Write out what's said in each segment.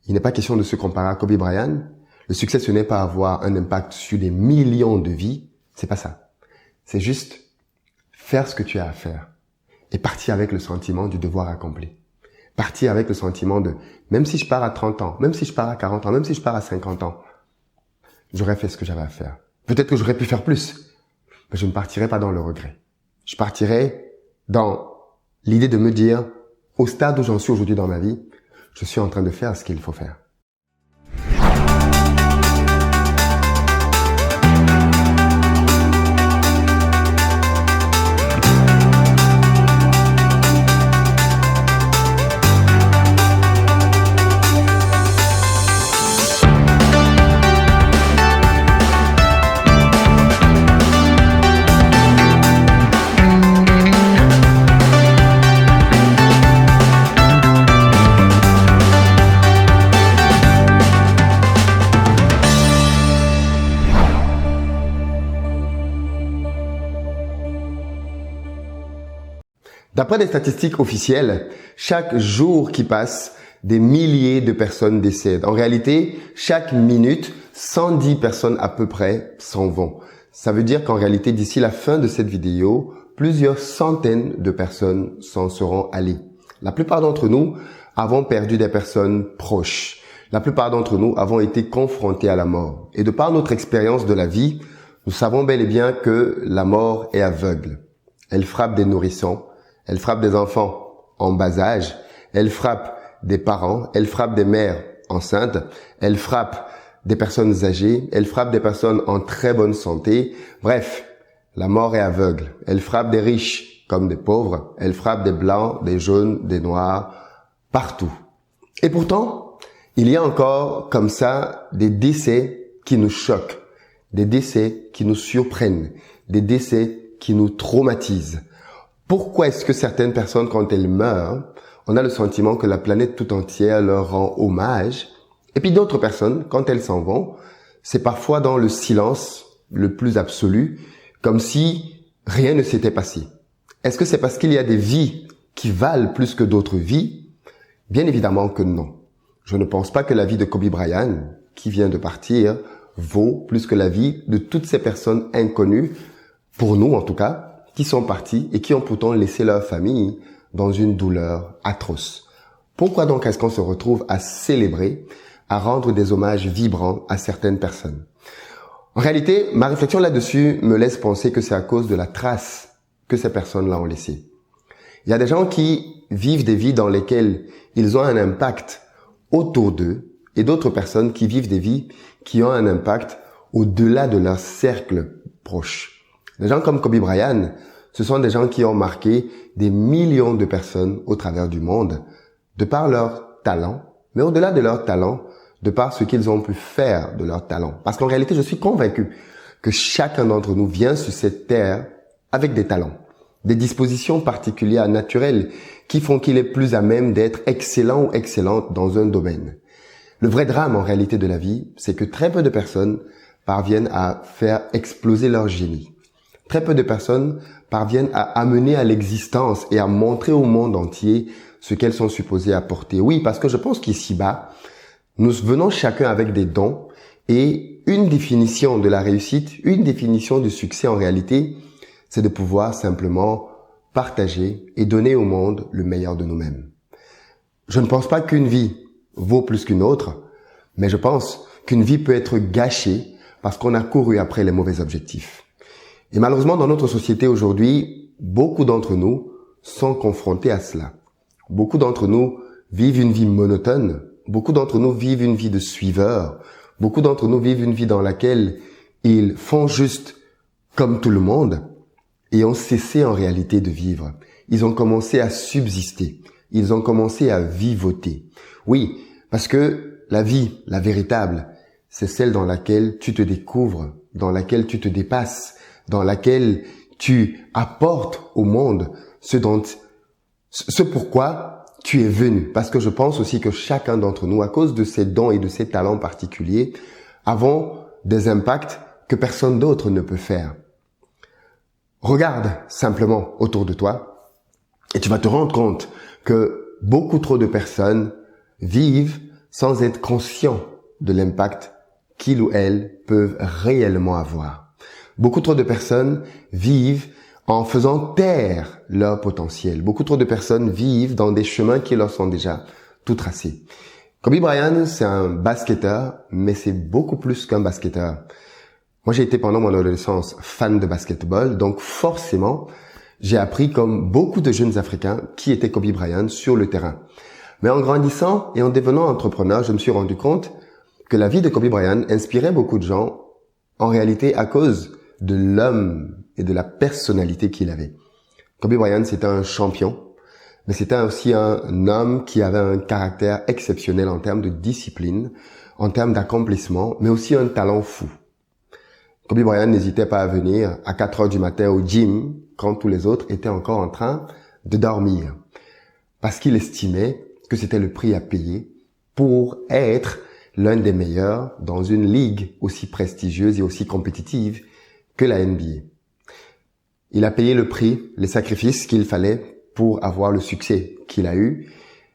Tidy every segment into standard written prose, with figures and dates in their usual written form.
Il n'est pas question de se comparer à Kobe Bryant. Le succès, ce n'est pas avoir un impact sur des millions de vies. C'est pas ça. C'est juste faire ce que tu as à faire et partir avec le sentiment du devoir accompli. Partir avec le sentiment de, même si je pars à 30 ans, même si je pars à 40 ans, même si je pars à 50 ans, j'aurais fait ce que j'avais à faire. Peut-être que j'aurais pu faire plus, mais je ne partirai pas dans le regret. Je partirai dans l'idée de me dire, au stade où j'en suis aujourd'hui dans ma vie, je suis en train de faire ce qu'il faut faire. D'après des statistiques officielles, chaque jour qui passe, des milliers de personnes décèdent. En réalité, chaque minute, 110 personnes à peu près s'en vont. Ça veut dire qu'en réalité, d'ici la fin de cette vidéo, plusieurs centaines de personnes s'en seront allées. La plupart d'entre nous avons perdu des personnes proches. La plupart d'entre nous avons été confrontés à la mort. Et de par notre expérience de la vie, nous savons bel et bien que la mort est aveugle. Elle frappe des nourrissons. Elle frappe des enfants en bas âge, elle frappe des parents, elle frappe des mères enceintes, elle frappe des personnes âgées, elle frappe des personnes en très bonne santé. Bref, la mort est aveugle. Elle frappe des riches comme des pauvres, elle frappe des blancs, des jaunes, des noirs, partout. Et pourtant, il y a encore comme ça des décès qui nous choquent, des décès qui nous surprennent, des décès qui nous traumatisent. Pourquoi est-ce que certaines personnes, quand elles meurent, on a le sentiment que la planète tout entière leur rend hommage, et puis d'autres personnes, quand elles s'en vont, c'est parfois dans le silence le plus absolu, comme si rien ne s'était passé. Est-ce que c'est parce qu'il y a des vies qui valent plus que d'autres vies? Bien évidemment que non. Je ne pense pas que la vie de Kobe Bryant, qui vient de partir, vaut plus que la vie de toutes ces personnes inconnues, pour nous en tout cas, qui sont partis et qui ont pourtant laissé leur famille dans une douleur atroce. Pourquoi donc est-ce qu'on se retrouve à célébrer, à rendre des hommages vibrants à certaines personnes? En réalité, ma réflexion là-dessus me laisse penser que c'est à cause de la trace que ces personnes-là ont laissée. Il y a des gens qui vivent des vies dans lesquelles ils ont un impact autour d'eux et d'autres personnes qui vivent des vies qui ont un impact au-delà de leur cercle proche. Des gens comme Kobe Bryant, ce sont des gens qui ont marqué des millions de personnes au travers du monde, de par leur talent, mais au-delà de leur talent, de par ce qu'ils ont pu faire de leur talent. Parce qu'en réalité, je suis convaincu que chacun d'entre nous vient sur cette terre avec des talents, des dispositions particulières, naturelles, qui font qu'il est plus à même d'être excellent ou excellente dans un domaine. Le vrai drame en réalité de la vie, c'est que très peu de personnes parviennent à faire exploser leur génie. Très peu de personnes parviennent à amener à l'existence et à montrer au monde entier ce qu'elles sont supposées apporter. Oui, parce que je pense qu'ici-bas, nous venons chacun avec des dons et une définition de la réussite, une définition du succès en réalité, c'est de pouvoir simplement partager et donner au monde le meilleur de nous-mêmes. Je ne pense pas qu'une vie vaut plus qu'une autre, mais je pense qu'une vie peut être gâchée parce qu'on a couru après les mauvais objectifs. Et malheureusement, dans notre société aujourd'hui, beaucoup d'entre nous sont confrontés à cela. Beaucoup d'entre nous vivent une vie monotone. Beaucoup d'entre nous vivent une vie de suiveurs. Beaucoup d'entre nous vivent une vie dans laquelle ils font juste comme tout le monde et ont cessé en réalité de vivre. Ils ont commencé à subsister. Ils ont commencé à vivoter. Oui, parce que la vie, la véritable, c'est celle dans laquelle tu te découvres, dans laquelle tu te dépasses, dans laquelle tu apportes au monde ce pourquoi tu es venu. Parce que je pense aussi que chacun d'entre nous, à cause de ses dons et de ses talents particuliers, avons des impacts que personne d'autre ne peut faire. Regarde simplement autour de toi et tu vas te rendre compte que beaucoup trop de personnes vivent sans être conscient de l'impact qu'ils ou elles peuvent réellement avoir. Beaucoup trop de personnes vivent en faisant taire leur potentiel. Beaucoup trop de personnes vivent dans des chemins qui leur sont déjà tout tracés. Kobe Bryant, c'est un basketteur, mais c'est beaucoup plus qu'un basketteur. Moi, j'ai été pendant mon adolescence fan de basketball, donc forcément, j'ai appris comme beaucoup de jeunes Africains qui était Kobe Bryant sur le terrain. Mais en grandissant et en devenant entrepreneur, je me suis rendu compte que la vie de Kobe Bryant inspirait beaucoup de gens, en réalité à cause de l'homme et de la personnalité qu'il avait. Kobe Bryant, c'était un champion, mais c'était aussi un homme qui avait un caractère exceptionnel en termes de discipline, en termes d'accomplissement, mais aussi un talent fou. Kobe Bryant n'hésitait pas à venir à 4 heures du matin au gym quand tous les autres étaient encore en train de dormir, parce qu'il estimait que c'était le prix à payer pour être l'un des meilleurs dans une ligue aussi prestigieuse et aussi compétitive que la NBA. Il a payé le prix, les sacrifices qu'il fallait pour avoir le succès qu'il a eu.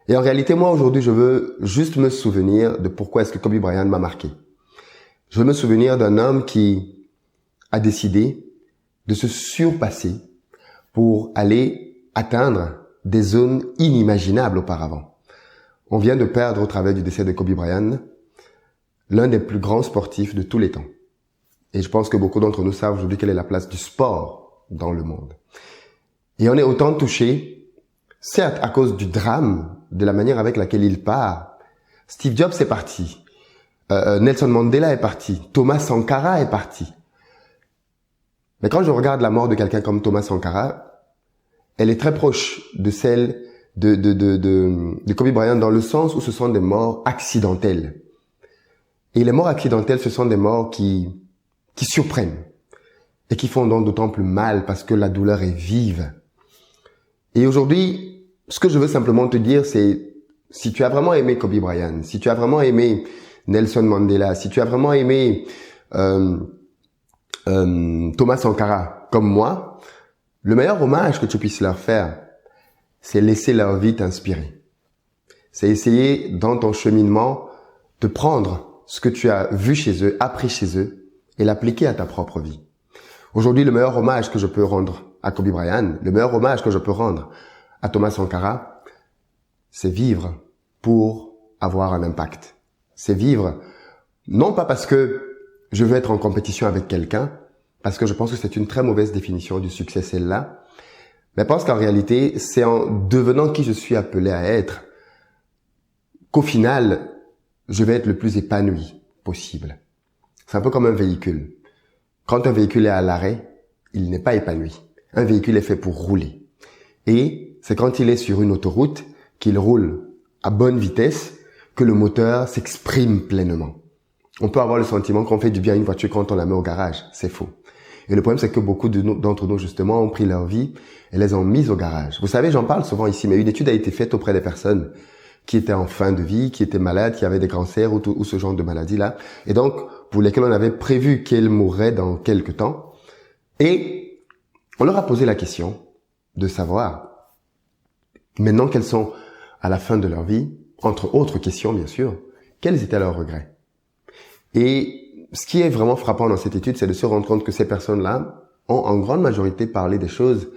Et en réalité, moi, aujourd'hui, je veux juste me souvenir de pourquoi est-ce que Kobe Bryant m'a marqué. Je veux me souvenir d'un homme qui a décidé de se surpasser pour aller atteindre des zones inimaginables auparavant. On vient de perdre au travers du décès de Kobe Bryant l'un des plus grands sportifs de tous les temps. Et je pense que beaucoup d'entre nous savent aujourd'hui quelle est la place du sport dans le monde. Et on est autant touché, certes à cause du drame, de la manière avec laquelle il part. Steve Jobs est parti. Nelson Mandela est parti. Thomas Sankara est parti. Mais quand je regarde la mort de quelqu'un comme Thomas Sankara, elle est très proche de celle de Kobe Bryant dans le sens où ce sont des morts accidentelles. Et les morts accidentelles, ce sont des morts qui surprennent et qui font donc d'autant plus mal parce que la douleur est vive. Et aujourd'hui, ce que je veux simplement te dire, c'est si tu as vraiment aimé Kobe Bryant, si tu as vraiment aimé Nelson Mandela, si tu as vraiment aimé Thomas Sankara comme moi, le meilleur hommage que tu puisses leur faire, c'est laisser leur vie t'inspirer. C'est essayer dans ton cheminement de prendre ce que tu as vu chez eux, appris chez eux et l'appliquer à ta propre vie. Aujourd'hui, le meilleur hommage que je peux rendre à Kobe Bryant, le meilleur hommage que je peux rendre à Thomas Sankara, c'est vivre pour avoir un impact. C'est vivre, non pas parce que je veux être en compétition avec quelqu'un, parce que je pense que c'est une très mauvaise définition du succès, celle-là, mais parce qu'en réalité, c'est en devenant qui je suis appelé à être qu'au final, je vais être le plus épanoui possible. C'est un peu comme un véhicule. Quand un véhicule est à l'arrêt, il n'est pas épanoui. Un véhicule est fait pour rouler. Et c'est quand il est sur une autoroute, qu'il roule à bonne vitesse, que le moteur s'exprime pleinement. On peut avoir le sentiment qu'on fait du bien à une voiture quand on la met au garage. C'est faux. Et le problème, c'est que beaucoup d'entre nous, justement, ont pris leur vie et les ont mises au garage. Vous savez, j'en parle souvent ici, mais une étude a été faite auprès des personnes qui étaient en fin de vie, qui étaient malades, qui avaient des cancers ou ce genre de maladies-là. Et donc, pour lesquelles on avait prévu qu'elles mourraient dans quelques temps. Et on leur a posé la question de savoir, maintenant qu'elles sont à la fin de leur vie, entre autres questions, bien sûr, quels étaient leurs regrets. Et ce qui est vraiment frappant dans cette étude, c'est de se rendre compte que ces personnes-là ont en grande majorité parlé des choses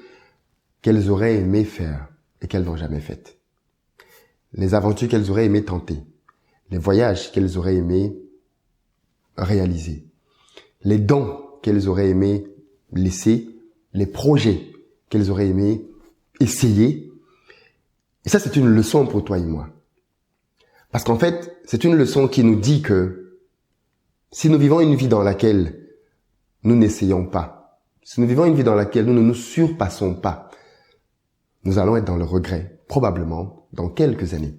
qu'elles auraient aimé faire et qu'elles n'ont jamais faites. Les aventures qu'elles auraient aimé tenter, les voyages qu'elles auraient aimé réaliser, les dons qu'elles auraient aimé laisser, les projets qu'elles auraient aimé essayer. Et ça, c'est une leçon pour toi et moi. Parce qu'en fait, c'est une leçon qui nous dit que si nous vivons une vie dans laquelle nous n'essayons pas, si nous vivons une vie dans laquelle nous ne nous surpassons pas, nous allons être dans le regret, probablement, dans quelques années.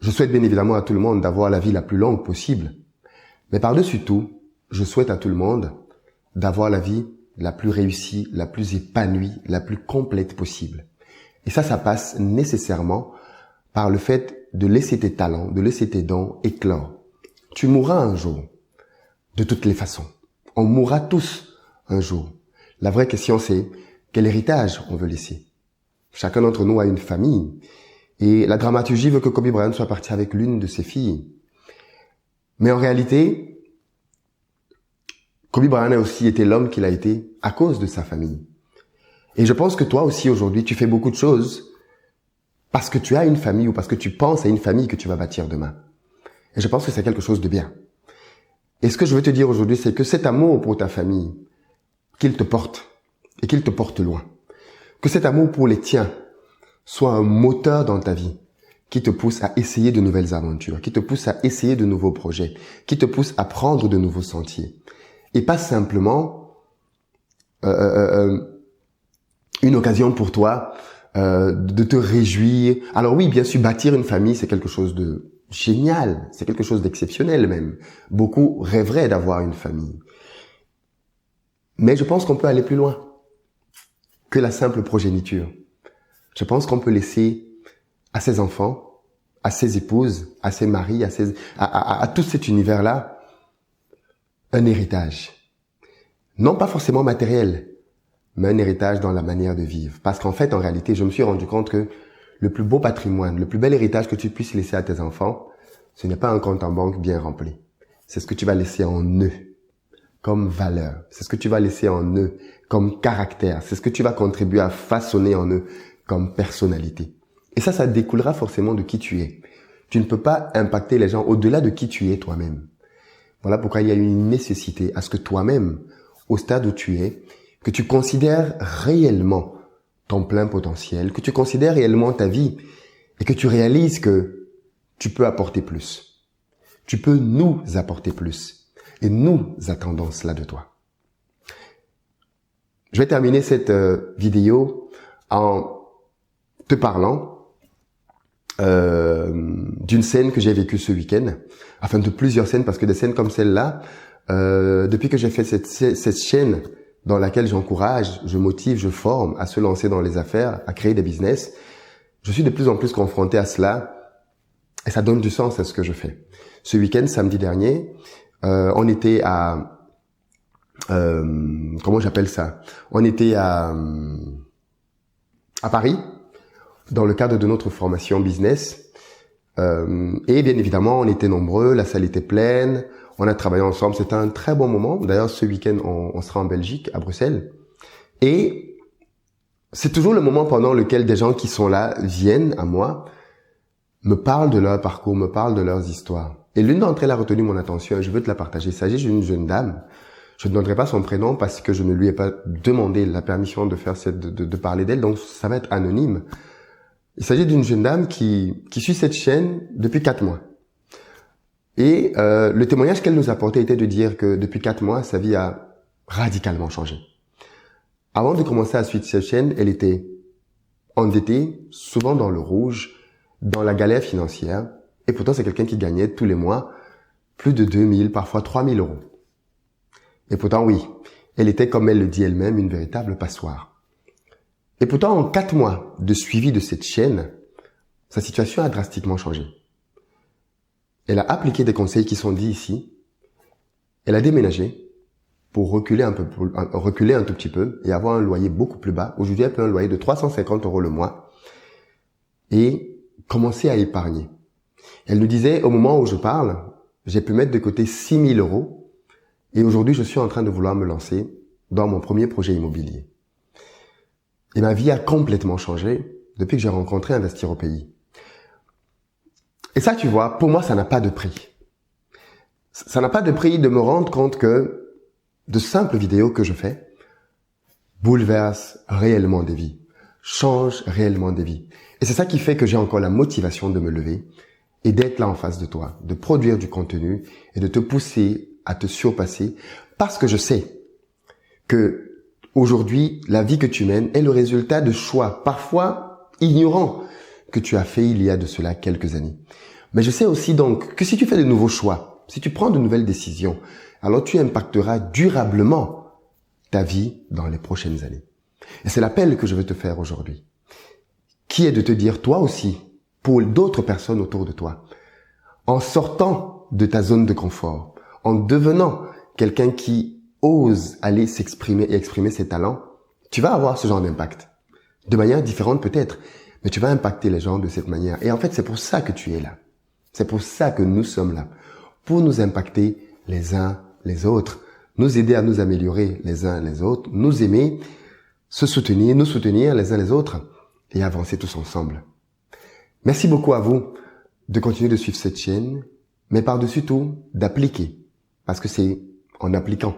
Je souhaite bien évidemment à tout le monde d'avoir la vie la plus longue possible. Mais par-dessus tout, je souhaite à tout le monde d'avoir la vie la plus réussie, la plus épanouie, la plus complète possible. Et ça passe nécessairement par le fait de laisser tes talents, de laisser tes dons éclore. Tu mourras un jour, de toutes les façons. On mourra tous un jour. La vraie question, c'est quel héritage on veut laisser. Chacun d'entre nous a une famille. Et la dramaturgie veut que Kobe Bryant soit parti avec l'une de ses filles. Mais en réalité, Kobe Bryant a aussi été l'homme qu'il a été à cause de sa famille. Et je pense que toi aussi aujourd'hui, tu fais beaucoup de choses parce que tu as une famille ou parce que tu penses à une famille que tu vas bâtir demain. Et je pense que c'est quelque chose de bien. Et ce que je veux te dire aujourd'hui, c'est que cet amour pour ta famille, qu'il te porte et qu'il te porte loin. Que cet amour pour les tiens soit un moteur dans ta vie qui te pousse à essayer de nouvelles aventures, qui te pousse à essayer de nouveaux projets, qui te pousse à prendre de nouveaux sentiers. Et pas simplement une occasion pour toi de te réjouir. Alors oui, bien sûr, bâtir une famille, c'est quelque chose de génial, c'est quelque chose d'exceptionnel même. Beaucoup rêveraient d'avoir une famille. Mais je pense qu'on peut aller plus loin que la simple progéniture. Je pense qu'on peut laisser à ses enfants, à ses épouses, à ses maris, à tout cet univers-là, un héritage. Non pas forcément matériel, mais un héritage dans la manière de vivre. Parce qu'en fait, en réalité, je me suis rendu compte que le plus beau patrimoine, le plus bel héritage que tu puisses laisser à tes enfants, ce n'est pas un compte en banque bien rempli. C'est ce que tu vas laisser en eux, comme valeur. C'est ce que tu vas laisser en eux, comme caractère. C'est ce que tu vas contribuer à façonner en eux, comme personnalité. Et ça découlera forcément de qui tu es. Tu ne peux pas impacter les gens au-delà de qui tu es toi-même. Voilà pourquoi il y a une nécessité à ce que toi-même, au stade où tu es, que tu considères réellement ton plein potentiel, que tu considères réellement ta vie et que tu réalises que tu peux apporter plus. Tu peux nous apporter plus. Et nous attendons cela de toi. Je vais terminer cette vidéo en te parlant d'une scène que j'ai vécue ce week-end, enfin de plusieurs scènes, parce que des scènes comme celle-là, depuis que j'ai fait cette chaîne dans laquelle j'encourage, je motive, je forme à se lancer dans les affaires, à créer des business, je suis de plus en plus confronté à cela et ça donne du sens à ce que je fais. Ce week-end, samedi dernier, on était à... comment j'appelle ça? On était à Paris, dans le cadre de notre formation business. Et bien évidemment, on était nombreux, la salle était pleine, on a travaillé ensemble, c'était un très bon moment. D'ailleurs, ce week-end, on sera en Belgique, à Bruxelles. Et c'est toujours le moment pendant lequel des gens qui sont là viennent à moi, me parlent de leur parcours, me parlent de leurs histoires. Et l'une d'entre elles a retenu mon attention et je veux te la partager. Il s'agit d'une jeune dame. Je ne donnerai pas son prénom parce que je ne lui ai pas demandé la permission de faire de parler d'elle, donc ça va être anonyme. Il s'agit d'une jeune dame qui suit cette chaîne depuis 4 mois. Et le témoignage qu'elle nous apportait était de dire que depuis 4 mois, sa vie a radicalement changé. Avant de commencer à suivre cette chaîne, elle était endettée, souvent dans le rouge, dans la galère financière. Et pourtant, c'est quelqu'un qui gagnait tous les mois plus de 2000, parfois 3000 euros. Et pourtant, oui, elle était, comme elle le dit elle-même, une véritable passoire. Et pourtant, en 4 mois de suivi de cette chaîne, sa situation a drastiquement changé. Elle a appliqué des conseils qui sont dits ici. Elle a déménagé pour reculer un tout petit peu et avoir un loyer beaucoup plus bas. Aujourd'hui, elle paie un loyer de 350 euros le mois et commencer à épargner. Elle nous disait, au moment où je parle, j'ai pu mettre de côté 6 000 euros et aujourd'hui, je suis en train de vouloir me lancer dans mon premier projet immobilier. Et ma vie a complètement changé depuis que j'ai rencontré Investir au pays. Et ça, tu vois, pour moi, ça n'a pas de prix. Ça n'a pas de prix de me rendre compte que de simples vidéos que je fais bouleversent réellement des vies, changent réellement des vies. Et c'est ça qui fait que j'ai encore la motivation de me lever et d'être là en face de toi, de produire du contenu et de te pousser à te surpasser parce que je sais que aujourd'hui, la vie que tu mènes est le résultat de choix, parfois ignorants, que tu as fait il y a de cela quelques années. Mais je sais aussi donc que si tu fais de nouveaux choix, si tu prends de nouvelles décisions, alors tu impacteras durablement ta vie dans les prochaines années. Et c'est l'appel que je veux te faire aujourd'hui, qui est de te dire toi aussi, pour d'autres personnes autour de toi, en sortant de ta zone de confort, en devenant quelqu'un qui ose aller s'exprimer et exprimer ses talents, tu vas avoir ce genre d'impact. De manière différente peut-être, mais tu vas impacter les gens de cette manière. Et en fait, c'est pour ça que tu es là. C'est pour ça que nous sommes là. Pour nous impacter les uns les autres, nous aider à nous améliorer les uns les autres, nous aimer, se soutenir, nous soutenir les uns les autres et avancer tous ensemble. Merci beaucoup à vous de continuer de suivre cette chaîne, mais par-dessus tout, d'appliquer. Parce que c'est en appliquant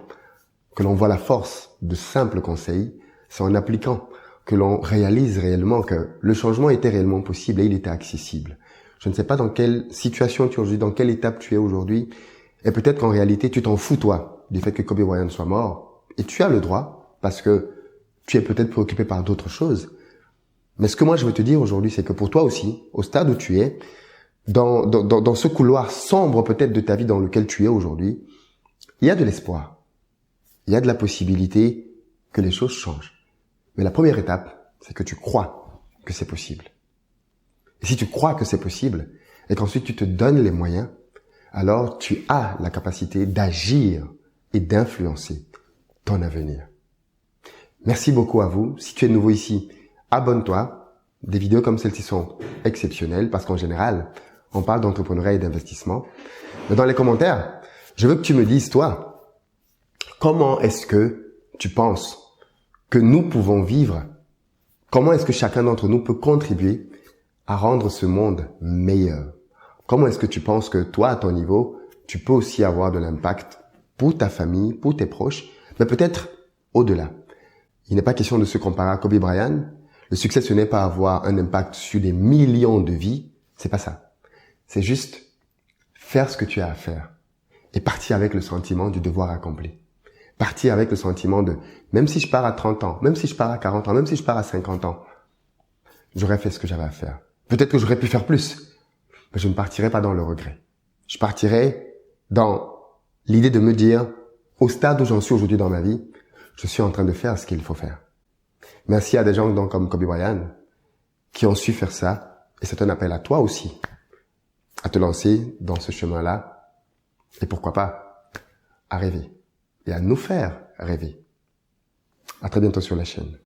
que l'on voit la force de simples conseils, c'est en appliquant que l'on réalise réellement que le changement était réellement possible et il était accessible. Je ne sais pas dans quelle situation tu es aujourd'hui, dans quelle étape tu es aujourd'hui, et peut-être qu'en réalité, tu t'en fous, toi, du fait que Kobe Bryant soit mort, et tu as le droit, parce que tu es peut-être préoccupé par d'autres choses. Mais ce que moi je veux te dire aujourd'hui, c'est que pour toi aussi, au stade où tu es, dans ce couloir sombre peut-être de ta vie dans lequel tu es aujourd'hui, il y a de l'espoir. Il y a de la possibilité que les choses changent. Mais la première étape, c'est que tu crois que c'est possible. Et si tu crois que c'est possible, et qu'ensuite tu te donnes les moyens, alors tu as la capacité d'agir et d'influencer ton avenir. Merci beaucoup à vous. Si tu es nouveau ici, abonne-toi. Des vidéos comme celle-ci sont exceptionnelles parce qu'en général, on parle d'entrepreneuriat et d'investissement. Mais dans les commentaires, je veux que tu me dises, toi, comment est-ce que tu penses que nous pouvons vivre? Comment est-ce que chacun d'entre nous peut contribuer à rendre ce monde meilleur? Comment est-ce que tu penses que toi, à ton niveau, tu peux aussi avoir de l'impact pour ta famille, pour tes proches, mais peut-être au-delà? Il n'est pas question de se comparer à Kobe Bryant. Le succès, ce n'est pas avoir un impact sur des millions de vies. C'est pas ça. C'est juste faire ce que tu as à faire et partir avec le sentiment du devoir accompli. Partir avec le sentiment de, même si je pars à 30 ans, même si je pars à 40 ans, même si je pars à 50 ans, j'aurais fait ce que j'avais à faire. Peut-être que j'aurais pu faire plus, mais je ne partirai pas dans le regret. Je partirai dans l'idée de me dire, au stade où j'en suis aujourd'hui dans ma vie, je suis en train de faire ce qu'il faut faire. Merci à des gens donc comme Kobe Bryant qui ont su faire ça. Et c'est un appel à toi aussi à te lancer dans ce chemin-là. Et pourquoi pas à rêver et à nous faire rêver. À très bientôt sur la chaîne.